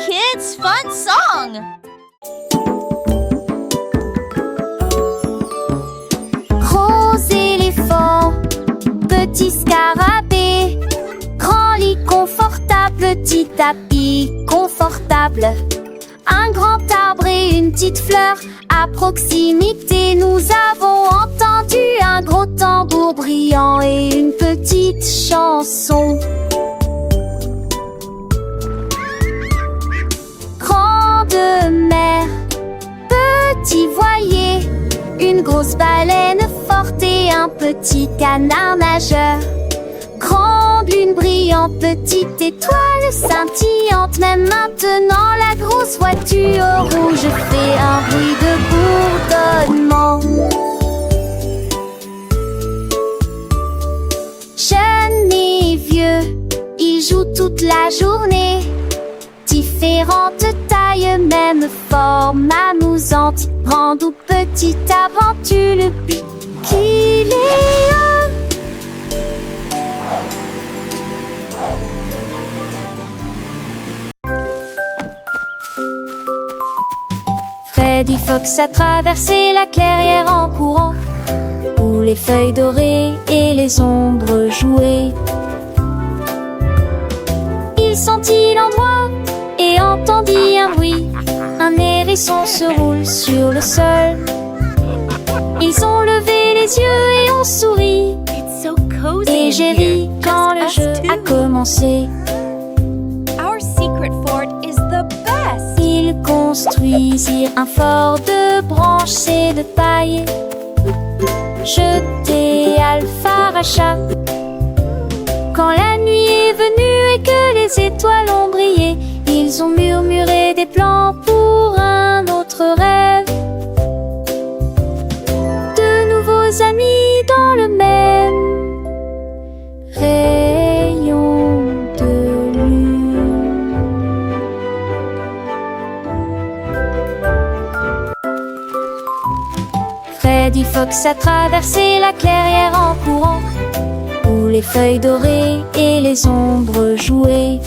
kids' fun song! Gros éléphant, petit scarabée, grand lit confortable, petit tapis confortable. Un grand arbre et une petite fleur, à proximité nous avons entendu un gros tambour brillant et une petite chanson. Grande mer, petit voilier, une grosse baleine forte et un petit canard nageur. Grande lune brillante, petite étoile scintillante. Même maintenant la grosse voiture rouge fait un bruit de bourdonnement. Jeunes et vieux, ils jouent toute la journée. Différentes tailles, même forme amusante. Grande ou petite aventure, le but qu'il est un. Freddy Fox a traversé la clairière en courant, où les feuilles dorées et les ombres jouaient. Il sentit l'endroit et entendit un bruit. Un hérisson se roule sur le sol. Ils ont levé les yeux et ont souri. Et j'ai ri quand le jeu a commencé. Our secret fort is the best! Ils construisirent un fort de branches et de paille. Jeté Alpharacha. Quand la nuit est venue et que les étoiles ont brillé, ils ont murmuré des plans pour un autre rêve. De nouveaux amis dans le même rayon de lune. Freddy Fox a traversé la clairière en courant, où les feuilles dorées et les ombres jouaient.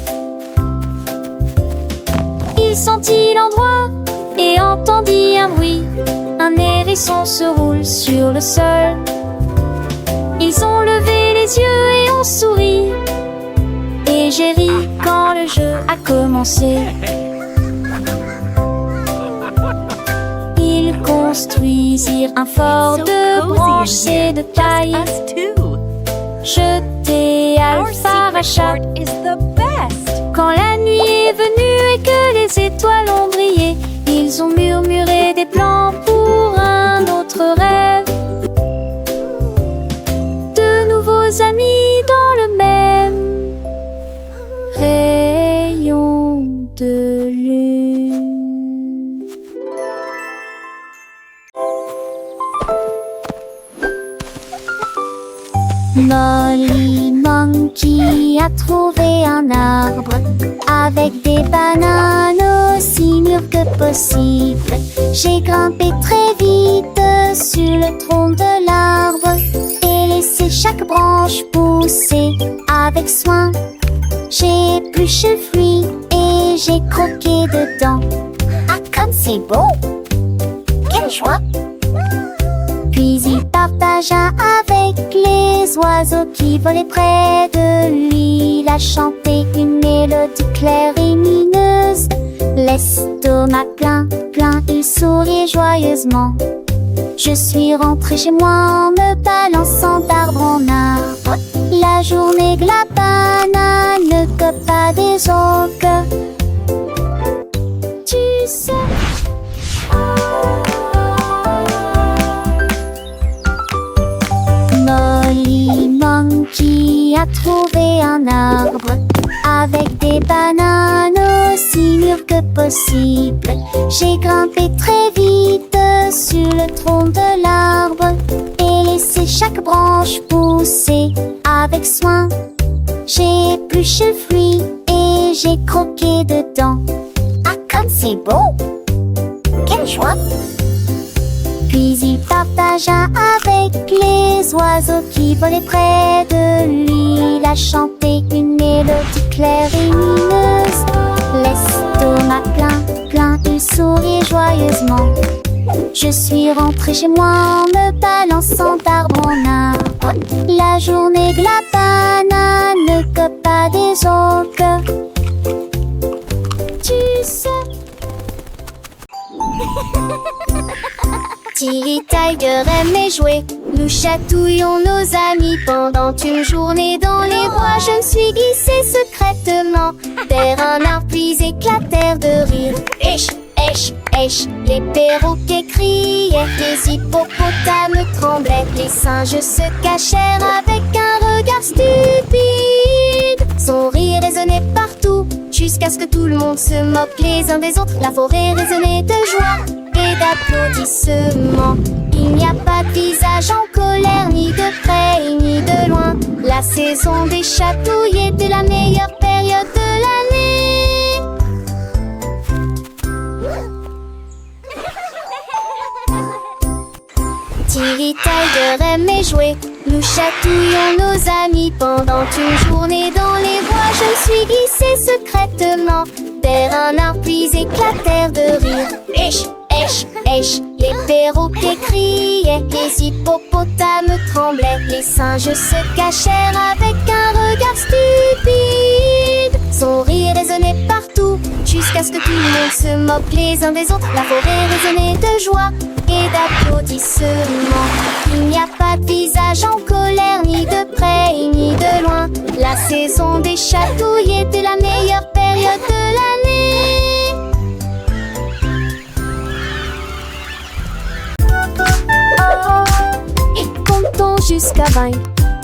Il sentit l'endroit et entendit un bruit. Un hérisson se roule sur le sol. Ils ont levé les yeux et ont souri. Et j'ai ri quand le jeu a commencé. Ils construisirent un fort de branches et de paille. Jeté Alpharacha. Quand la nuit est venue et que les étoiles ont brillé, ils ont murmuré des plans pour un autre rêve. De nouveaux amis dans le même rayon de lune. Molly Monkey a trouvé un arbre avec des bananes aussi mûres que possible. J'ai grimpé très vite sur le tronc de l'arbre et laissé chaque branche pousser avec soin. J'ai épluché le fruit et j'ai croqué dedans. Ah, comme c'est beau! Quelle joie! Puis il partagea avec les oiseaux qui volaient près de lui. Il a chanté une mélodie claire et lumineuse. L'estomac plein, il souriait joyeusement. Je suis rentrée chez moi en me balançant d'arbre en arbre. La journée de la banane ne cope pas des autres. Tu sais. Molly Monkey a trouvé un arbre avec des bananes aussi mûres que possible. J'ai grimpé très vite sur le tronc de l'arbre et laissé chaque branche pousser avec soin. J'ai épluché le fruit et j'ai croqué dedans. Ah, comme c'est beau! Quelle joie! Puis il partagea avec les oiseaux qui volaient près de lui. Il a chanté une mélodie claire et lumineuse. L'estomac Je suis rentrée chez moi en me balançant d'arbre en arbre. La journée de la banane ne cope pas des autres. Tu sais. Tilly Tiger aimait jouer. Nous chatouillons nos amis pendant une journée dans les bois. Je me suis glissée secrètement vers un arbre puis éclatèrent de rire. Esh, esh, esh, les perroquets criaient, les hippopotames tremblaient, les singes se cachèrent avec un regard stupide. Son rire résonnait partout, jusqu'à ce que tout le monde se moque les uns des autres. La forêt résonnait de joie et d'applaudissements. Il n'y a pas de visage en colère, ni de près, ni de loin. La saison des chatouilles était la meilleure période de l'année. Tilly Tiger aimait jouer. Nous chatouillons nos amis pendant une journée dans les bois. Je me suis glissée secrètement vers un arbre puis éclatèrent de rire. Esh, esh, esh, les perroquets criaient, les hippopotames tremblaient, les singes se cachèrent avec un regard stupide. Son rire résonnait partout, jusqu'à ce que tout le monde se moque les uns des autres. La forêt résonnait de joie et d'applaudissements. Il n'y a pas de visage en colère, ni de près, ni de loin. La saison des chatouilles était la meilleure période de l'année. Et comptons jusqu'à 20.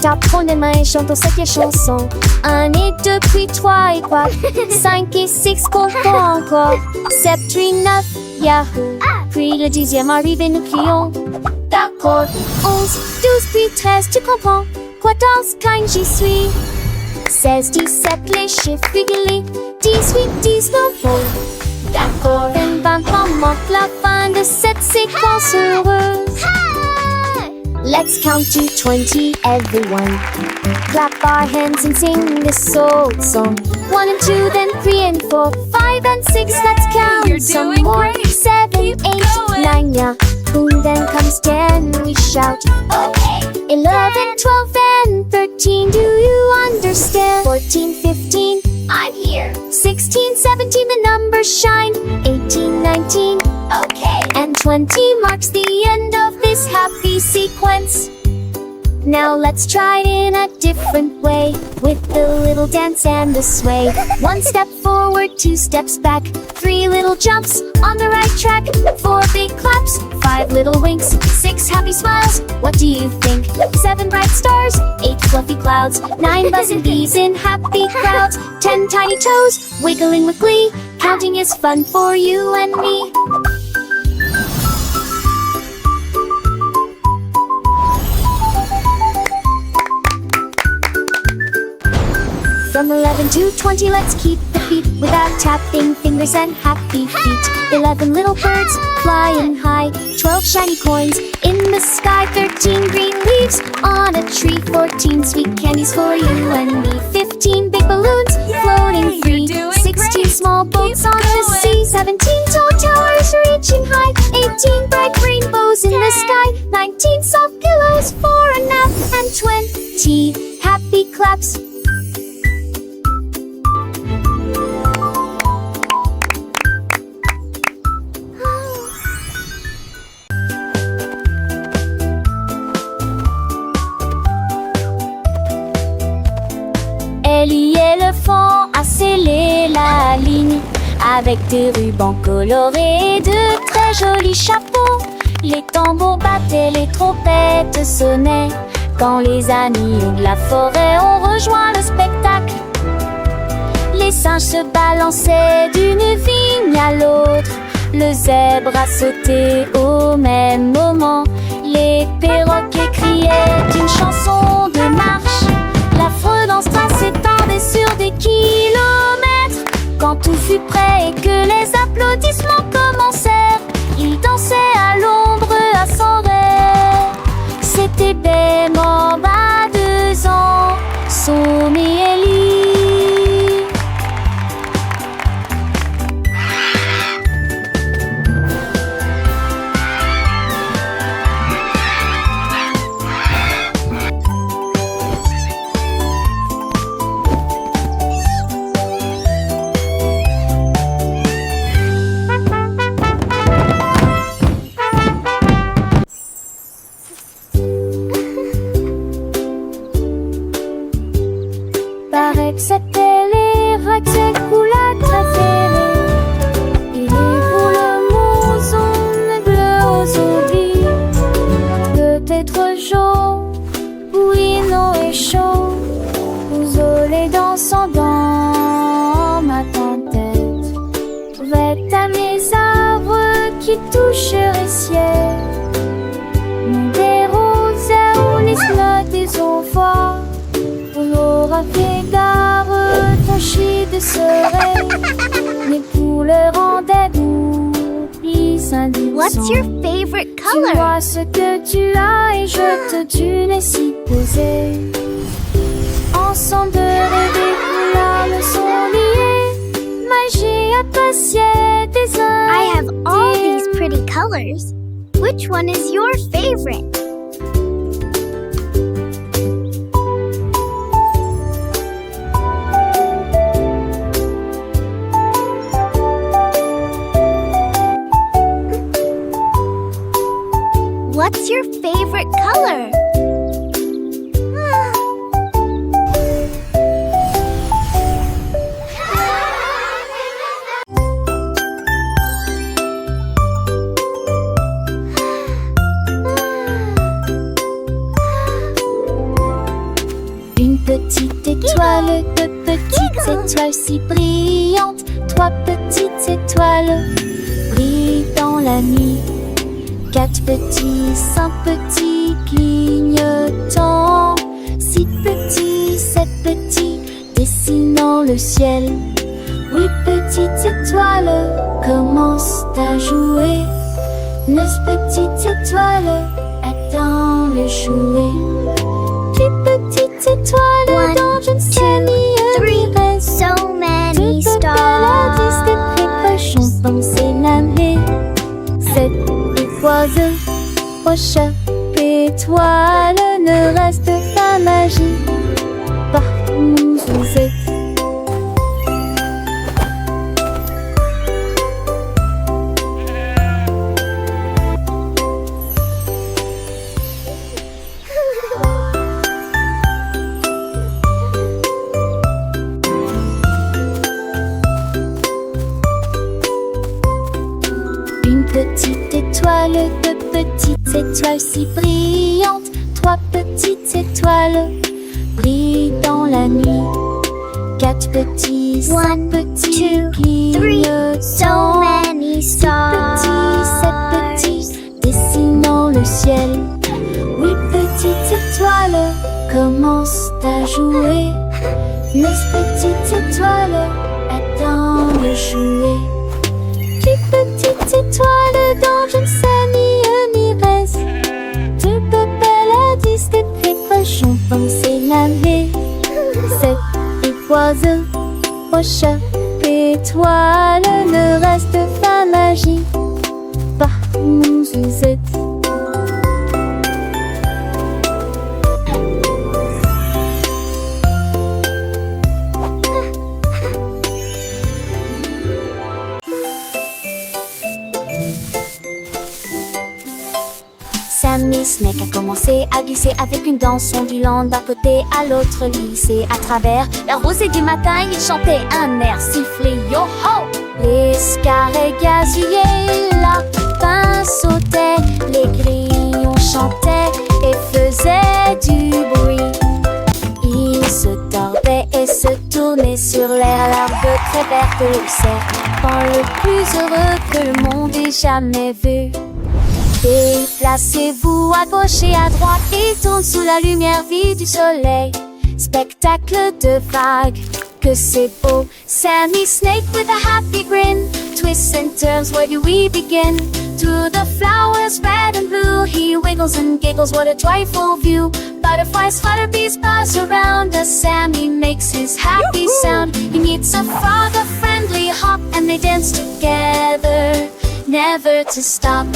Tape les mains et chantons cette chanson. 1 et 2 puis 3 et 4. 5 et 6 comptons encore. 7 puis 9, yahoo. Puis le 10e arrive et nous crions. D'accord. 11, 12 puis 13, tu comprends. 14, 15, j'y suis. 16, 17, les chiffres réguliers. 18, 19, oh. D'accord. 20, manque la fin de cette séquence heureuse. Let's count to 20, everyone. Clap our hands and sing this old song. 1 and 2, then 3 and 4, 5 and 6, let's count. You're some doing more. great. 7, Keep 8, going. 9, yeah. Boom, then comes 10, we shout. Okay. 11, 12, and 13, do you understand? 14, 15, I'm here. 16, 17, the numbers shine. 18, 19, okay. And 20 marks the end of this happy sequence. Now let's try it in a different way, with the little dance and the sway. 1 step forward, 2 steps back, 3 little jumps on the right track, 4 big claps, 5 little winks, 6 happy smiles. What do you think? 7 bright stars, 8 fluffy clouds, 9 buzzing bees in happy crowds, 10 tiny toes wiggling with glee. Counting is fun for you and me. From 11 to 20, let's keep the beat without tapping fingers and happy feet. 11 little birds flying high, 12 shiny coins in the sky, 13 green leaves on a tree, 14 sweet candies for you and me, 15 big balloons floating free, You're doing 16 great. small boats Keep on the going. sea, 17 tall towers reaching high, 18 bright rainbows in the sky, 19 soft pillows for a nap, and 20 happy claps. Ellie éléphant a scellé la ligne avec des rubans colorés et de très jolis chapeaux. Les tambours battaient, les trompettes sonnaient quand les amis de la forêt ont rejoint le spectacle. Les singes se balançaient d'une vigne à l'autre. Le zèbre a sauté au même moment. Les perroquets criaient une chanson de marche. La fredance s'étendait sur des kilomètres. Quand tout fut prêt et que les applaudissements commencèrent, ils dansaient à l'ombre à son rêve. C'était Bemba, 2 ans, Somme et Ellie. était les racks coulades préférées. Et pour le mouson bleu aux oublis. Peut-être chaud, oui, non et chaud. Vous olez dansant dans ma tête. Vête à mes arbres qui toucheraient ciel. Des roses ou les slots des enfants. On aura fait gare, ton chie de serait. Mais pour le rendez-vous, plus indulgent. What's your favorite Tu color? vois ce que tu as et je te tue si posé. Ensemble de rêver, nos larmes sont liées. Magie appréciée des uns. I have all these pretty colors. Which one is your favorite? What's your favorite color? Une petite étoile, deux petites étoiles si brillantes. Trois petites étoiles brillent dans la nuit. Quatre petits, cinq petits clignotants. Six petits, sept petits dessinant le ciel. Huit petites étoiles commencent à jouer. Neuf petites étoiles attendent le jouet. Dix petites étoiles One, dans je ne sais ni three, reste. so many Toutes paladis de précochons dans ses lames. Sept oiseaux, prochain étoile, ne reste pas magie. Partout où vous êtes. Une petite étoile, deux petites étoiles si brillantes. Trois petites étoiles brillent dans la nuit. Quatre petits, cinq One, petits two, three, so clignotants. many Six stars. petits, sept petits dessinant le ciel. Huit petites étoiles commencent à jouer. Neuf petites étoiles attendent le jouet. Dix petites étoiles dans je ne sais ni reste. Deux paladis de précochons dans ses lames. Sept oiseaux, prochain étoile, ne reste pas magie. Partout où vous êtes. Sammy Snake a commencé à glisser avec une danse ondulant d'un côté à l'autre lycée. À travers la rosée du matin, il chantait un air sifflé. Yo ho! Les scarets gazouillaient, la lapin sautait, les grillons chantaient et faisaient du bruit. Ils se tordaient et se tournaient sur l'air, l'arbre très verte le serpent le plus heureux que le monde ait jamais vu. Déplacez-vous à gauche et à droite, il tourne sous la lumière vive du soleil. Spectacle de vagues, que c'est beau. Sammy Snake with a happy grin, twists and turns, where do we begin? Through the flowers red and blue, he wiggles and giggles, what a joyful view. Butterflies flutter, bees buzz around us, Sammy makes his happy sound. He meets a frog, a friendly hop, and they dance together, never to stop.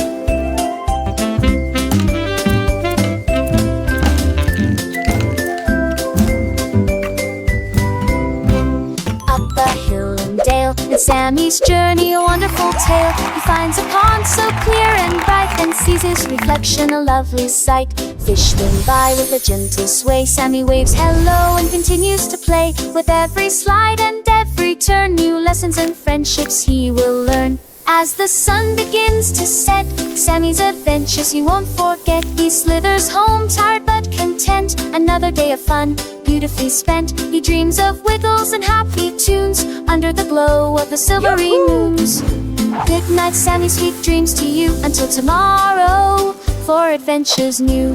With Sammy's journey, a wonderful tale. He finds a pond so clear and bright, and sees his reflection, a lovely sight. Fish swim by with a gentle sway. Sammy waves hello and continues to play. With every slide and every turn, new lessons and friendships he will learn. As the sun begins to set, Sammy's adventures he won't forget. He slithers home tired but content. Another day of fun, beautifully spent. He dreams of wiggles and happy tunes under the glow of the silvery moons. Good night, Sammy, sweet dreams to you. Until tomorrow, for adventures new.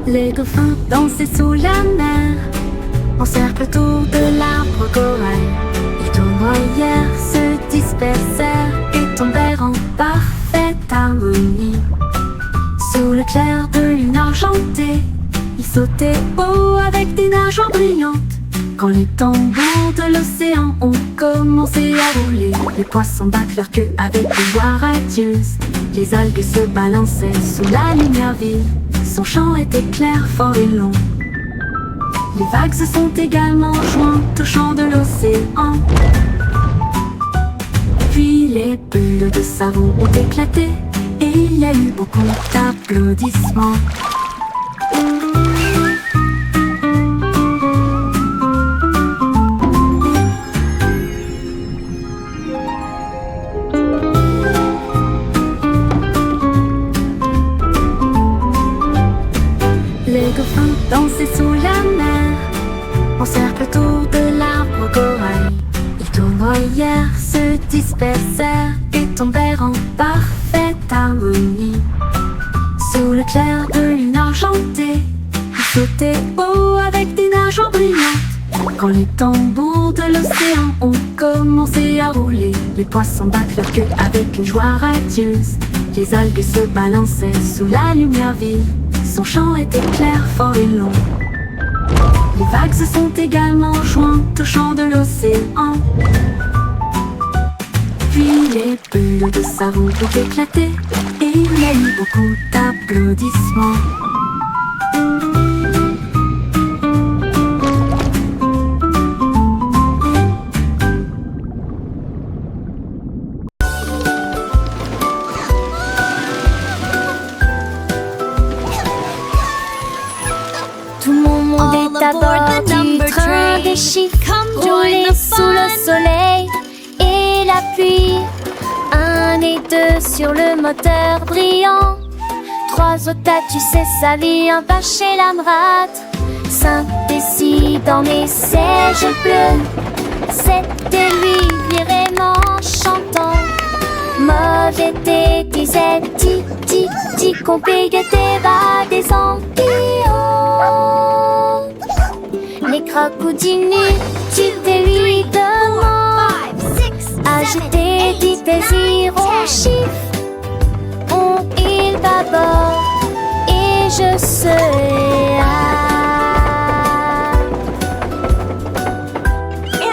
Les dauphins dansaient sous la mer, en cercle autour de l'arbre corail. Ils tournoyèrent, se dispersèrent et tombèrent en parfaite harmonie. Sous le clair de lune argentée, ils sautaient haut avec des nageoires brillantes. Quand les tambours de l'océan ont commencé à rouler, les poissons battent leur queue avec une voix radieuse. Les algues se balançaient sous la lumière vive. Son chant était clair, fort et long. Les vagues se sont également jointes au chant de l'océan. Puis les bulles de savon ont éclaté et il y a eu beaucoup d'applaudissements. Les dauphins dansaient sous la mer, en cercle autour de l'arbre corail. Ils tournoyèrent, se dispersèrent et tombèrent en parfaite harmonie. Sous le clair de lune argentée, ils sautaient haut avec des nageoires brillantes. Quand les tambours de l'océan ont commencé à rouler, les poissons battent leur queue avec une joie radieuse. Les algues se balançaient sous la lumière vive. Son chant était clair, fort et long. Les vagues se sont également jointes au chant de l'océan. Puis les bulles de savon ont éclaté et il y a eu beaucoup d'applaudissements. Tout mon monde est à bord du train des chiffres, roulé sous le soleil et la pluie. 1 et 2 sur le moteur brillant. 3 otages, tu sais sa vie, un pas chez l'amrate. 5 et 6 dans mes sièges bleus. 7 et lui vraiment chantant. Mauvais thé disait ti ti ti, compliqué bas des ampillons. Les crocodiles tu lui demandes. Agiter des désirs au chiffre. On il bâbord et je serai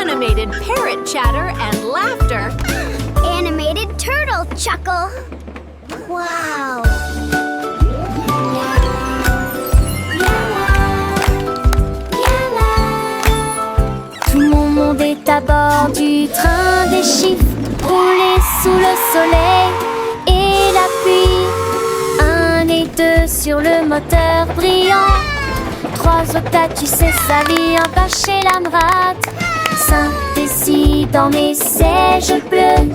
Animated parrot chatter and laughter. Animated turtle chuckle. Wow. Tout mon monde est à bord du train des chiffres, roulé sous le soleil et la pluie. 1 et 2 sur le moteur brillant. 3 otages, tu sais sa vie, un pas chez l'amrate. 5 et 6 dans mes sièges bleus.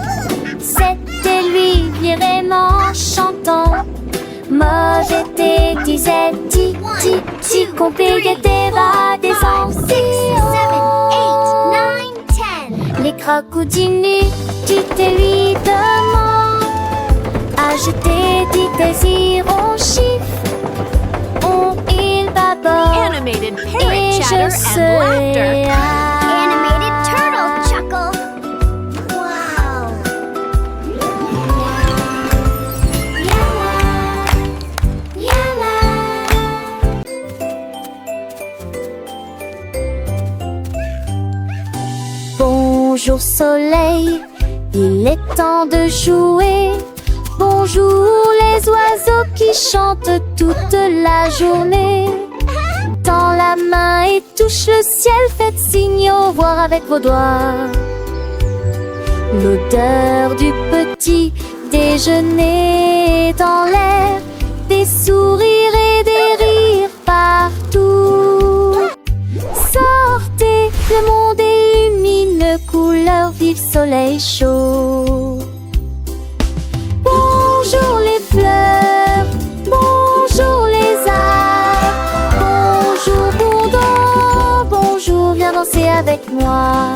7 et lui vraiment chantant. Mauvais thé disait ti ti ti, compliqué bas des ampillons. 7, 8, 9, 10. Les crocodiles tu lui demandes. Agiter des désirs au chiffre. On il bâbord Animated et parrot je chatter and serai laughter. Animated turtle chuckle. Wow. Bonjour soleil, Il est temps de jouer. Bonjour les oiseaux qui chantent toute la journée. Tends la main et touche le ciel, faites signe au revoir avec vos doigts. L'odeur du petit déjeuner dans l'air, des sourires et des rires partout. Sortez, le monde est lumineux, couleur vive, soleil chaud. Bonjour les fleurs, bonjour les arbres, bonjour bourdon, bonjour, viens danser avec moi.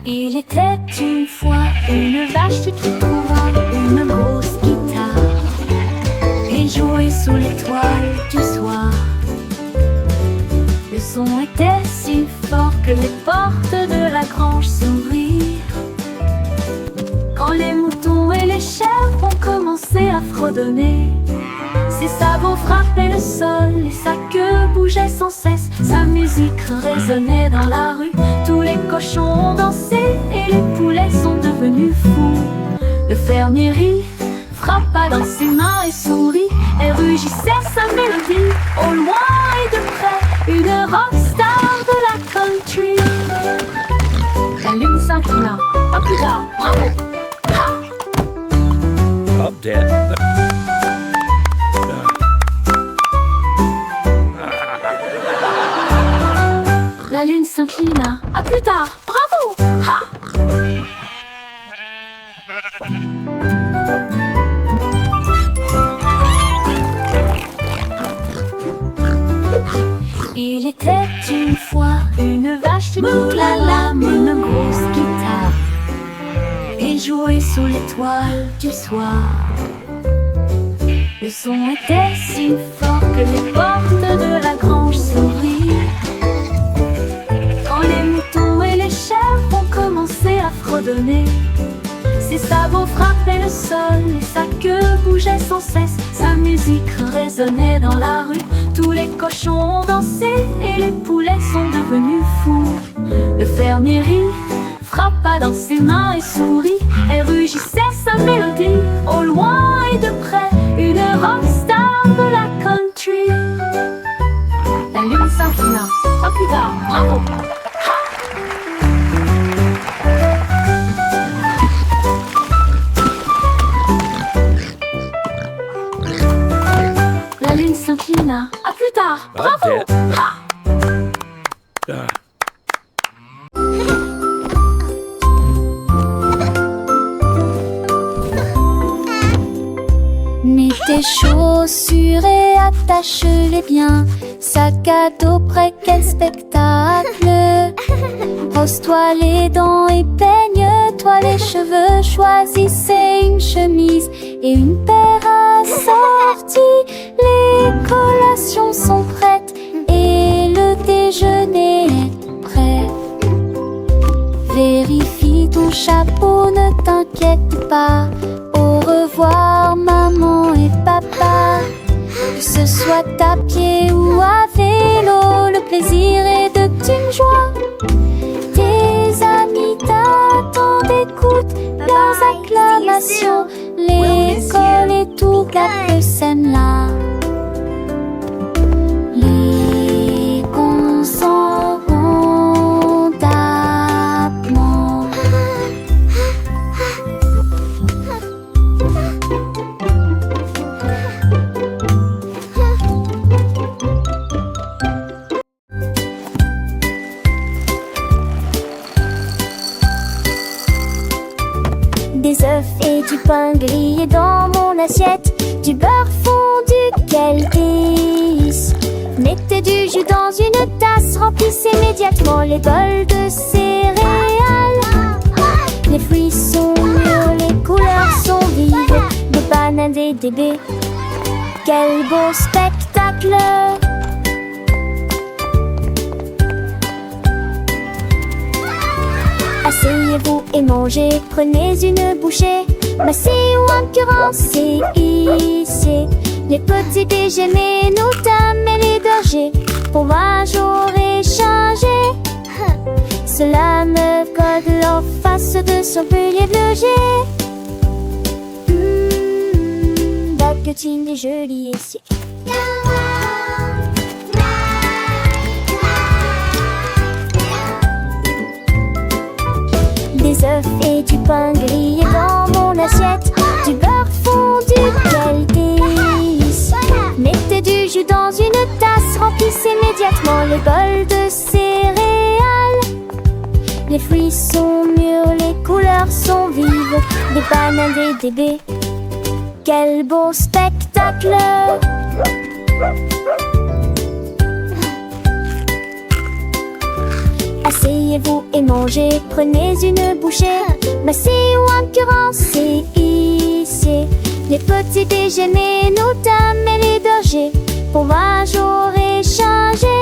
Il était une fois une vache qui trouva une grosse guitare et jouait sous l'étoile du soir. Le son était si fort que les portes de la grange s'ouvrirent. Quand les moutons et les chèvres ont commencé à fredonner, ses sabots frappaient le sol et sa queue bougeait sans cesse. Sa musique résonnait dans la rue, tous les cochons ont dansé et les poulets sont devenus fous. Le fermier rit, frappa dans ses mains et sourit, et rugissait sa mélodie. Au loin et de près, une rockstar de la country. La lune s'inclina, pas plus tard, bravo! Up, Dad. La lune s'inclina. À plus tard. Bravo! Ha! Il était une fois une vache qui moulala, une grosse guitare et jouait sous l'étoile du soir. Le son était si fort que les portes de la grange s'ouvrirent. Quand les moutons et les chèvres ont commencé à fredonner, ses sabots frappaient le sol et sa queue bougeait sans cesse. Sa musique résonnait dans la rue, tous les cochons ont dansé et les poulets sont devenus fous. Le fermier rit, frappa dans ses mains et sourit, et rugissait sa mélodie. Au loin et de près, une rockstar de la country. La lune s'inclina. À plus tard. Bravo! La lune s'inclina. À plus tard. Bravo! Up, Dad. Ha! Mets tes chaussures et attache-les bien. Sac à dos prêt, quel spectacle. Brosse-toi les dents et peigne-toi les cheveux. Choisissez une chemise et une paire assortie. Les collations sont prêtes et le déjeuner est prêt. Vérifie ton chapeau, ne t'inquiète pas. Au revoir maman et papa. Que ce soit à pied ou à vélo, le plaisir est de une joie. Tes amis t'attendent, écoute leurs acclamations. L'école et tout gâte le scène-là. Les cons s'en vont d'abord. Des œufs et du pain grillé dans mon assiette, du beurre fondu, quel délice. Mettez du jus dans une tasse. Remplissez immédiatement les bols de céréales. Les fruits sont mûrs, les couleurs sont vives. Des bananes et des baies. Quel beau spectacle! Asseyez-vous et mangez, prenez une bouchée. Massez ou encurancez, ici. Les petits déjeuners, nos dames et les bergers. Fromage au réchangé. Cela me code leur face de son pilier de loger. Baguettine est jolie ici. Des œufs et du pain grillé dans mon assiette. Du beurre fondu, quel délice. Mettez du jus dans une tasse. Remplissez immédiatement les bols de céréales. Les fruits sont mûrs, les couleurs sont vives. Des bananes et des baies. Quel beau spectacle! Asseyez-vous et mangez, prenez une bouchée. Massez ou encurancez, ici. Les petits déjeuners, nos dames et les bergers. Fromage au réchangé.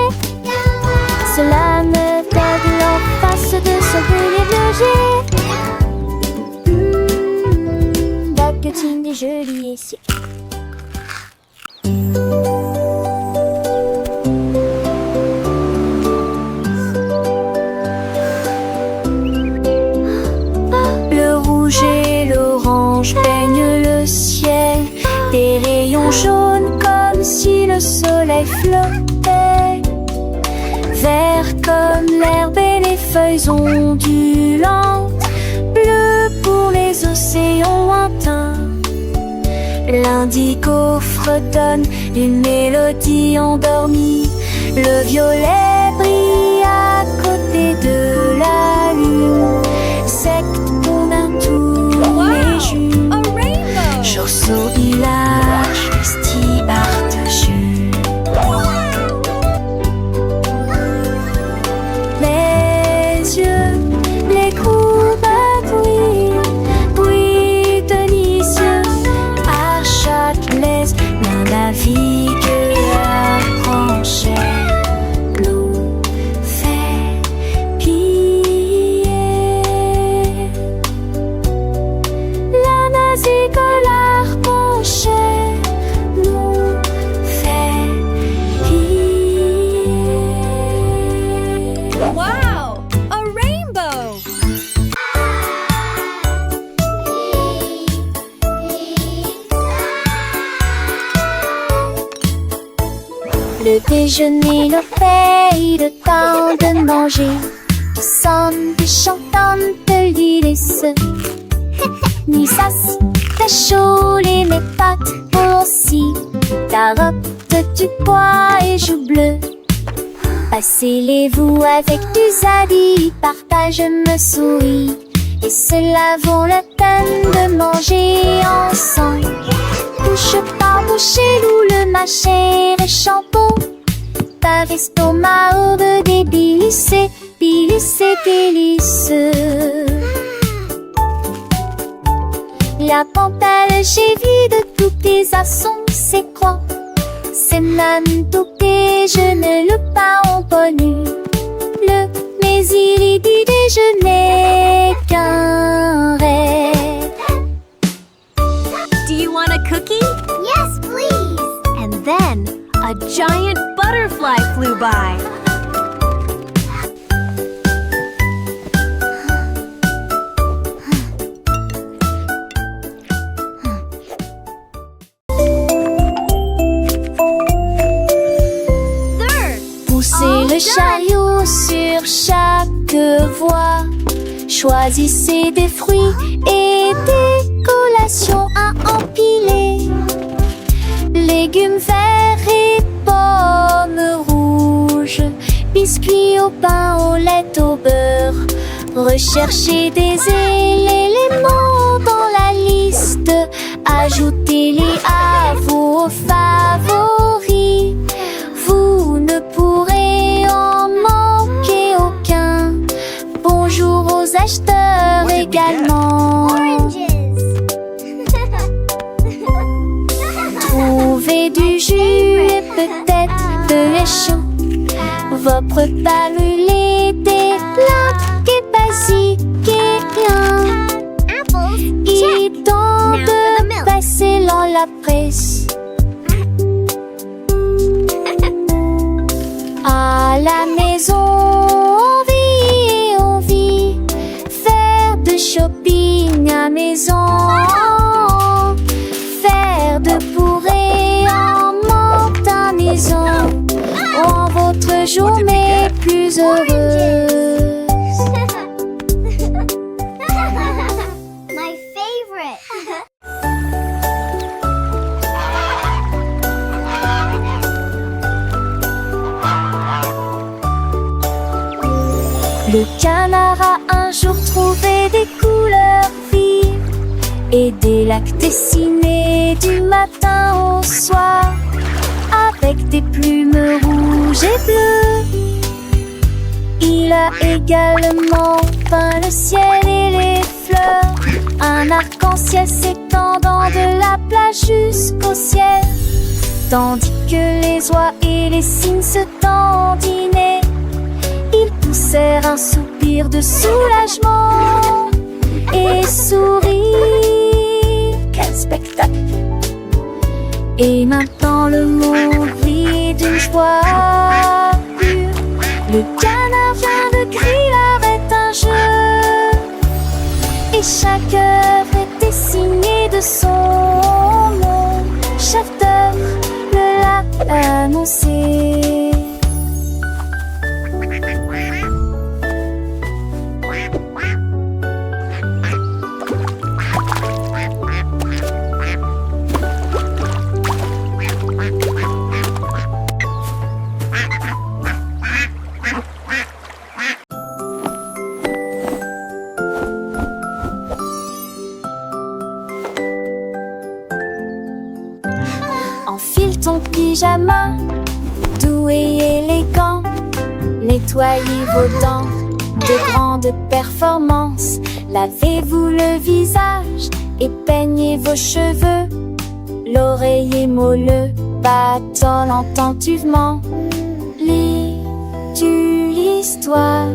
Cela me code leur face de son pilier de loger. Baguettine est jolie ici. Le rouge et l'orange peignent le ciel. Des rayons jaunes comme si le soleil flottait. Vert comme l'herbe et les feuilles ondulantes. Bleu pour les océans lointains. L'indigo fredonne une mélodie endormie. Le violet brille à côté de la lune. Secte qu'on a tous les jours. A rainbow! Chausseau, village, festival de jus. Les yeux, les courbes brillent délicieux. À Châtelet, l'un navigue la branchette. Nous fait plier. La navigue l'arc-en-ciel nous fait plier. Wow! A rainbow! Le déjeuner, le paye, le temps de manger. Qui sonne, qui chantante, l'hélice. Ni sas, ta chaud, les mes pâtes aussi. Carottes, du pois et joues bleues. Passez-les-vous avec du zadi, partage me sourit. Et cela vaut la peine de manger ensemble. Bouche par bouche, loup le mâcher et champon. Par estomac, aube des délices, délices, délices. La pantale, j'ai vu de tous tes assons, c'est quoi? C'est même tout déjeuner, le pain en bonne. Mais il est du déjeuner qu'un rêve. Do you want a cookie? Yes, please. And then a giant butterfly flew by. Poussez le chariot sur chaque voie. Choisissez des fruits et des collations à empiler. Légumes verts et pommes rouges. Biscuits au pain, au lait, au beurre. Recherchez des éléments dans la liste. Ajoutez-les à vos favoris. Vous ne pourrez va brûler des plantes et basiques et un. Apples. Et Check. dans Now for the milk. de passer dans la presse. À la maison, on vit, faire de shopping à maison, faire de bourrée en monte à maison, rend votre journée plus heureuse. My favorite. Le canard a un jour trouvé des couleurs vives et des lacs dessinés du matin au soir avec des plumes rouges et bleues. Il a également peint le ciel et les fleurs, un arc-en-ciel s'étendant de la plage jusqu'au ciel, tandis que les oies et les cygnes se dandinaient. Ils poussèrent un soupir de soulagement et sourirent. Quel spectacle! Et maintenant le monde vit d'une joie pure. Le canard vient de crier arrête un jeu, et chaque œuvre est dessinée de son nom. Chef d'œuvre le l'a annoncé. Enfile ton pyjama, doux et élégant. Nettoyez vos dents de grandes performances. Lavez-vous le visage et peignez vos cheveux. L'oreiller moelleux battant attentivement. Lis-tu l'histoire?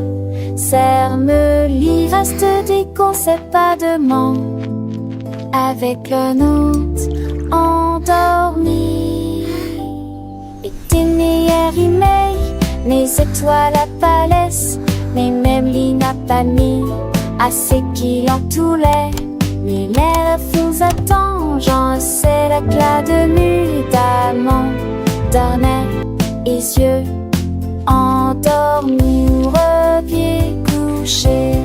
Serre-me lit, reste des concepts pas de ment. Avec un autre endormi. Et tes meilleurs emails, mes étoiles à palès, mais même n'a pas mis assez qui l'entouraient. Mais l'air vous attend, j'en sais l'éclat de mule d'amant, d'arnais et yeux endormis ou repieds couchés.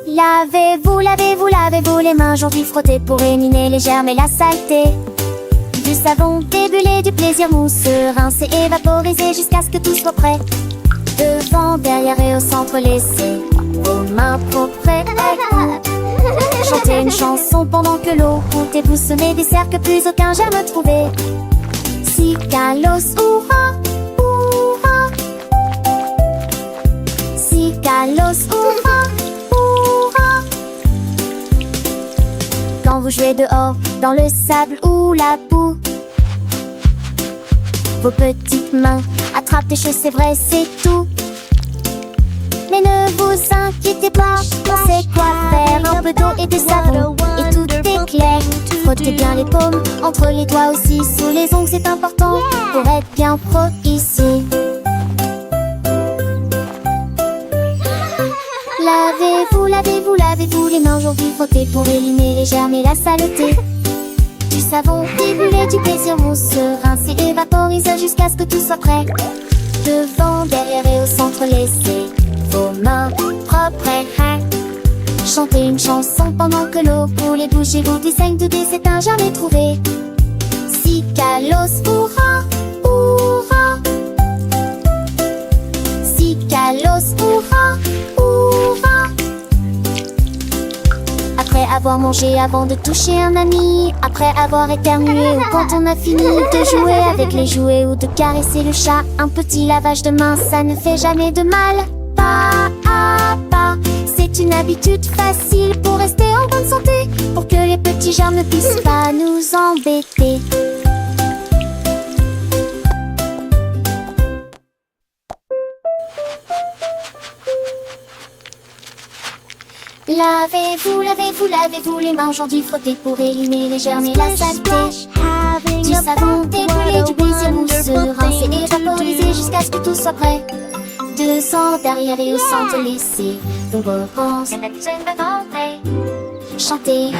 Lavez-vous les mains, aujourd'hui frottez pour éliminer les germes et la saleté. Du savon débulé, du plaisir mousseux, rincé et vaporisé jusqu'à ce que tout soit prêt. Devant, derrière et au centre, laissez vos mains propres et chantez une chanson pendant que l'eau coule et vous semez des cercles plus aucun germe trouvé. Si Kalos oura, oura. Si Kalos oura. Quand vous jouez dehors, dans le sable ou la boue, vos petites mains attrapent des choses, c'est vrai, c'est tout. Mais ne vous inquiétez pas, on sait quoi faire. Un peu d'eau et de savon, et tout est clair. Frottez bien les paumes, entre les doigts aussi. Sous les ongles, c'est important, pour être bien pro ici. Lavez-vous les mains, aujourd'hui frottez pour éliminer les germes et la saleté. Du savon débulé, du plaisir mousseux, rincé et vaporisé jusqu'à ce que tout soit prêt. Devant, derrière et au centre, laissez vos mains propres et chantez une chanson pendant que l'eau coule et bougez-vous du saigne, doudez, c'est un jamais trouvé. Si Cicalos, hurrah, hurrah. Cicalos, hurrah, hurrah. Après avoir mangé avant de toucher un ami, après avoir éternué ou quand on a fini de jouer avec les jouets ou de caresser le chat, un petit lavage de main, ça ne fait jamais de mal. Pas à pas, c'est une habitude facile pour rester en bonne santé, pour que les petits germes ne puissent pas nous embêter. Lavez-vous, lavez-vous, lavez-vous les mains aujourd'hui, frottez pour éliminer les germes et la saleté. Du savon découlé, du plaisir mousseux, rincer et vaporiser jusqu'à ce que tout soit prêt. 200 derrière et au centre laissé. Donc repense, chantez.